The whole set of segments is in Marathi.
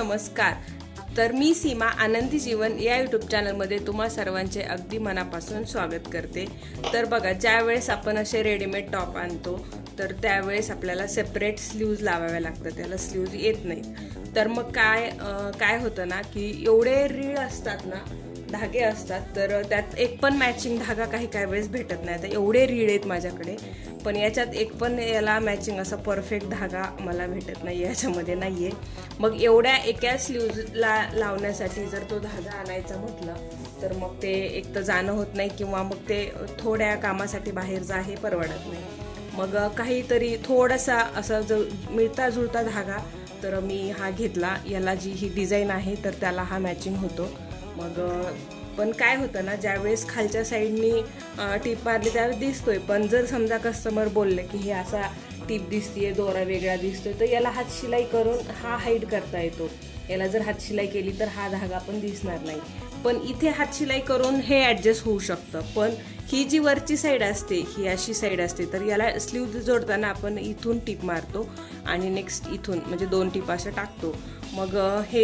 नमस्कार. तर मी सीमा आनंदी जीवन या यूट्यूब चॅनलमध्ये तुम्हा सर्वांचे अगदी मनापासून स्वागत करते. तर बघा, ज्या वेळेस आपण असे रेडीमेड टॉप आणतो तर त्यावेळेस आपल्याला सेपरेट स्लीव्ज लावाव्या लागतात, त्याला स्लीव्ज येत नाही. तर मग काय होतं ना की एवढे रीळ असतात ना, धागे असतात, तर त्यात एक पण मॅचिंग धागा काही वेळेस भेटत नाही. आता एवढे रीळ आहेत माझ्याकडे, पण याच्यात एक पण याला मॅचिंग असा परफेक्ट धागा मला भेटत नाही, याच्यामध्ये नाही आहे. मग एवढ्या एका स्लीव्जला लावण्यासाठी जर तो धागा आणायचा म्हटलं तर मग ते एक तर जाणं होत नाही, किंवा मग ते थोड्या कामासाठी बाहेर जा हे परवडत नाही. मग काहीतरी थोडासा असा जो मिळता जुळता धागा तर मी हा घेतला. याला जी ही डिझाईन आहे तर त्याला हा मॅचिंग होतो. मग पण काय होतं ना, ज्यावेळेस खालच्या साईडनी टीप मारली त्यावेळेस दिसतोय, पण जर समजा कस्टमर बोलले की हे असा टीप दिसतीये, दोरा वेगळा दिसतोय, तर याला हात शिलाई करून हा हाईड करता येतो. याला जर हात शिलाई केली तर हा धागा पण दिसणार नाही. पण इथे हात शिलाई करून हे ॲडजस्ट होऊ शकतं. पण ही जी वरची साईड असते ही अशी साईड असते, तर याला स्लीव्ह जोडताना आपण इथून टीप मारतो आणि नेक्स्ट इथून म्हणजे 2 टीप असं टाकतो. मग हे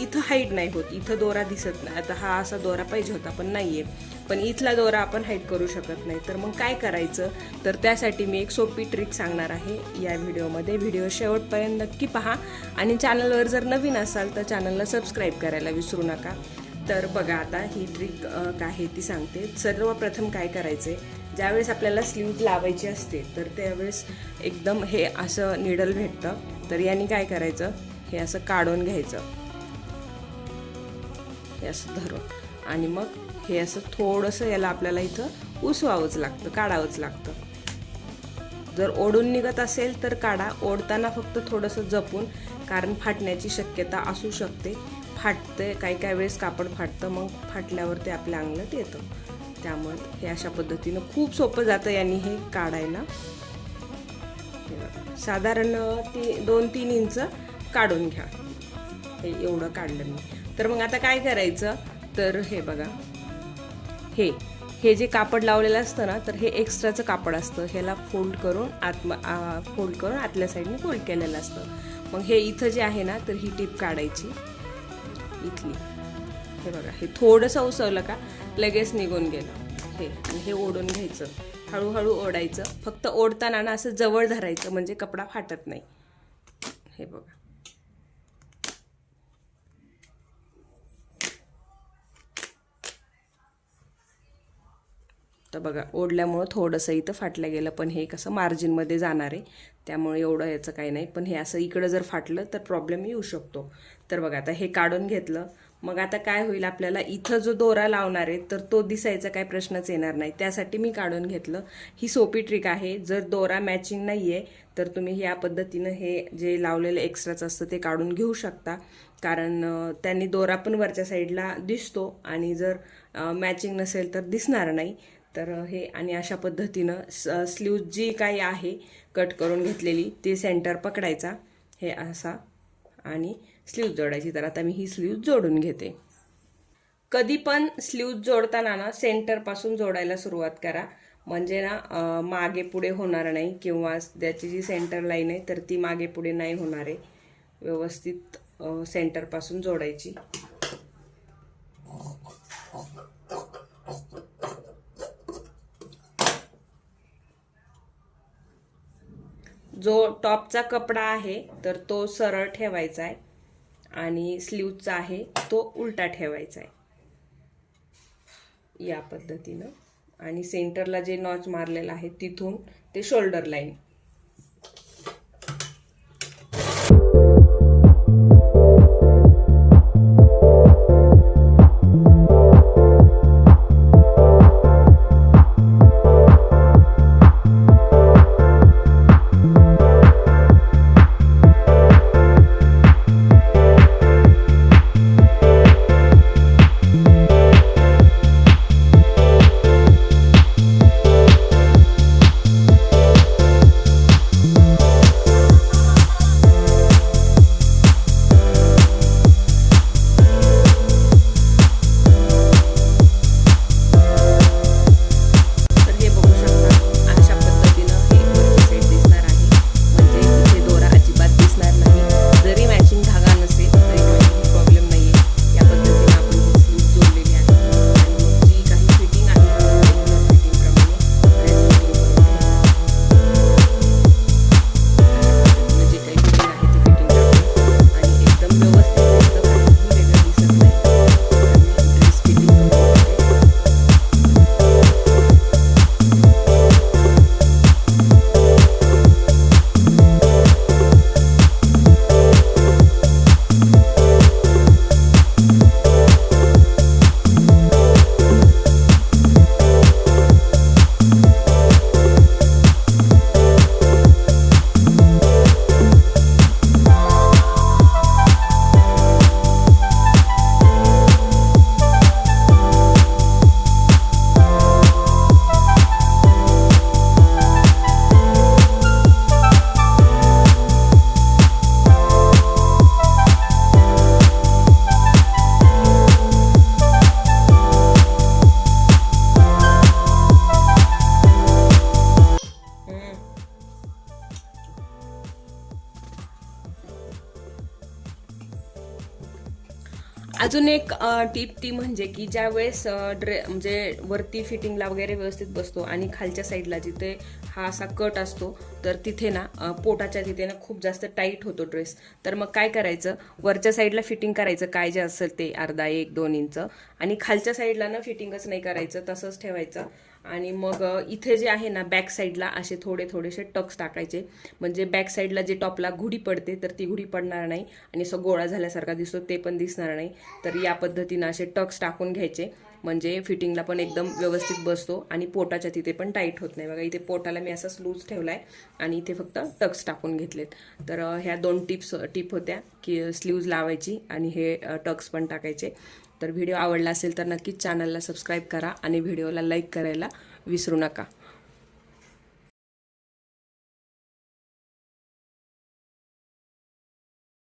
इथं हाईड नाही होत, इथं दोरा दिसत नाही. आता हा असा दोरा पाहिजे होता पण नाही आहे, पण इथला दोरा आपण हाईड करू शकत नाही. तर मग काय करायचं, तर त्यासाठी मी एक सोपी ट्रिक सांगणार आहे या व्हिडिओमध्ये. व्हिडिओ शेवटपर्यंत नक्की पहा आणि चॅनलवर जर नवीन असाल तर चॅनलला सबस्क्राईब करायला विसरू नका. तर बघा, आता ही ट्रिक काय आहे ती सांगते. सर्वप्रथम काय करायचे, ज्यावेळेस आपल्याला स्लीव्ह लावायची असते तर त्यावेळेस एकदम हे असं निडल भेटतं, तर याने काय करायचं, हे असं काढून घ्यायचं, हे असं धरून, आणि मग हे असं थोडंसं याला आपल्याला इथं उसवावंच लागतं, काढावंच लागतं. जर ओढून निघत असेल तर काढा, ओढताना फक्त थोडंसं जपून, कारण फाटण्याची शक्यता असू शकते. फाटते काही वेळेस कापड फाटतं, मग फाटल्यावर ते आपल्या अंगलट येतं. त्यामुळे हे अशा पद्धतीनं खूप सोपं जातं यांनी हे काढायला. साधारण 2-3 इंच काढून घ्या. हे एवढं काढलं मी. तर मग आता काय करायचं, तर हे बघा, हे जे कापड लावलेलं असतं ना, तर हे एक्स्ट्राचं कापड असतं. ह्याला फोल्ड करून आतल्या साईडने फोल्ड केलेलं असतं. मग हे इथं जे आहे ना, तर ही टीप काढायची इथली. हे बघा, हे थोडंसं उसवलं का लगेच निघून गेलं हे, आणि हे ओढून घ्यायचं, हळूहळू ओढायचं. फक्त ओढताना ना असं जवळ धरायचं म्हणजे कपडा फाटत नाही. हे बघा, तर बघा, ओढल्यामुळं थोडंसं इथं फाटलं गेलं, पण हे कसं मार्जिनमध्ये जाणार आहे त्यामुळे एवढं याचं काही नाही. पण हे असं इकडं जर फाटलं तर प्रॉब्लेम येऊ शकतो. तर बघा, आता हे काढून घेतलं. मग आता काय होईल, आपल्याला इथं जो दोरा लावणार आहे तर तो दिसायचा काही प्रश्नच येणार नाही, त्यासाठी मी काढून घेतलं. ही सोपी ट्रिक आहे. जर दोरा मॅचिंग नाही आहे तर तुम्ही या पद्धतीनं हे जे लावलेलं एक्स्ट्राचं असतं ते काढून घेऊ शकता, कारण त्यांनी दोरा पण वरच्या साईडला दिसतो आणि जर मॅचिंग नसेल तर दिसणार नाही. तर हे, आणि अशा पद्धतीनं स्लीव्ह जी काही आहे कट करून घेतलेली ती सेंटर पकडायचा हे असा आणि स्लीव्ह जोडायची. तर आता मी ही स्लीव्ह जोडून घेते. कधी पण स्लीव्ह जोडताना ना सेंटरपासून जोडायला सुरुवात करा, म्हणजे ना मागे पुढे होणार नाही, किंवा त्याची जी सेंटर लाईन आहे तर ती मागे पुढे नाही होणार आहे. व्यवस्थित सेंटरपासून जोडायची. जो टॉपचा कपडा आहे तर तो सरळ ठेवायचा आहे आणि स्लीव्हचा आहे तो उलटा ठेवायचा आहे या पद्धतीनं. आणि सेंटरला जे नॉच मारलेलं आहे तिथून ते शोल्डर लाईन. अजून एक टीप ती म्हणजे की ज्या वेळेस म्हणजे वरती फिटिंगला वगैरे व्यवस्थित बसतो आणि खालच्या साईडला जिथे हा असा कट असतो तर तिथे ना पोटाच्या तिथे ना खूप जास्त टाईट होतो ड्रेस. तर मग काय करायचं, वरच्या साईडला फिटिंग करायचं काय जे असेल ते अर्धा 1-2 इंच, आणि खालच्या साईडला ना फिटिंगच नाही करायचं, तसंच ठेवायचं. आणि मग इथे जे आहे ना बॅक साईडला असे थोडेसे टक्स टाकायचे, म्हणजे बॅक साईडला जे टॉपला घुडी पडते तर ती घुडी पडणार नाही आणि असं गोळा झाल्यासारखा दिसतो ते पण दिसणार नाही. तर या पद्धतीनं असे टक्स टाकून घ्यायचे, म्हणजे फिटिंगला पण एकदम व्यवस्थित बसतो आणि पोटाच्या तिथे पण टाईट होत नाही. बघा इथे पोटाला मी असंच लूज ठेवलाय आणि इथे फक्त टक्स टाकून घेतलेत. तर ह्या 2 टिप होत्या की स्लीव्ज लावायची आणि हे टक्स पण टाकायचे. तर व्हिडिओ आवडला असेल तर नक्कीच चॅनलला सबस्क्राईब करा आणि व्हिडिओला लाईक करायला विसरू नका.